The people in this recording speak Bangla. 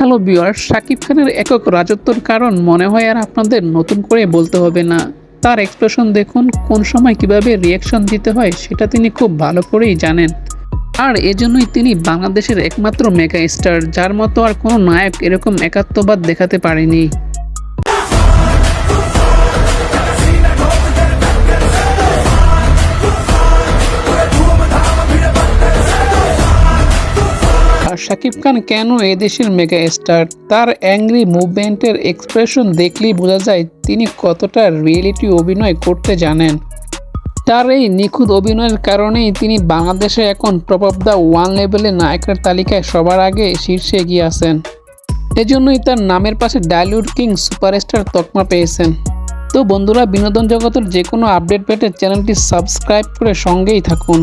হ্যালো ভিউয়ার্স, শাকিব খানের একক রাজত্বের কারণ মনে হয় আর আপনাদের নতুন করে বলতে হবে না। তার এক্সপ্রেশন দেখুন, কোন সময় কিভাবে রিয়াকশন দিতে হয় সেটা তিনি খুব ভালো করেই জানেন। আর এজন্যই তিনি বাংলাদেশের একমাত্র মেগা স্টার, যার মতো আর কোনো নায়ক এরকম একাত্মবাদ দেখাতে পারেনি। আর শাকিব খান কেন এদেশের মেগা স্টার? তার অ্যাংরি মুভমেন্টের এক্সপ্রেশন দেখলেই বোঝা যায় তিনি কতটা রিয়েলিটি অভিনয় করতে জানেন। তার এই নিখুঁত অভিনয়ের কারণেই তিনি বাংলাদেশে এখন টপ অফ দ্য ওয়ান লেভেলের নায়কের তালিকায় সবার আগে শীর্ষে এগিয়ে আছেন। এজন্যই তার নামের পাশে ডালিউড কিং সুপারস্টার তকমা পেয়েছেন। তো বন্ধুরা, বিনোদন জগতের যে কোনো আপডেট পেতে চ্যানেলটি সাবস্ক্রাইব করে সঙ্গেই থাকুন।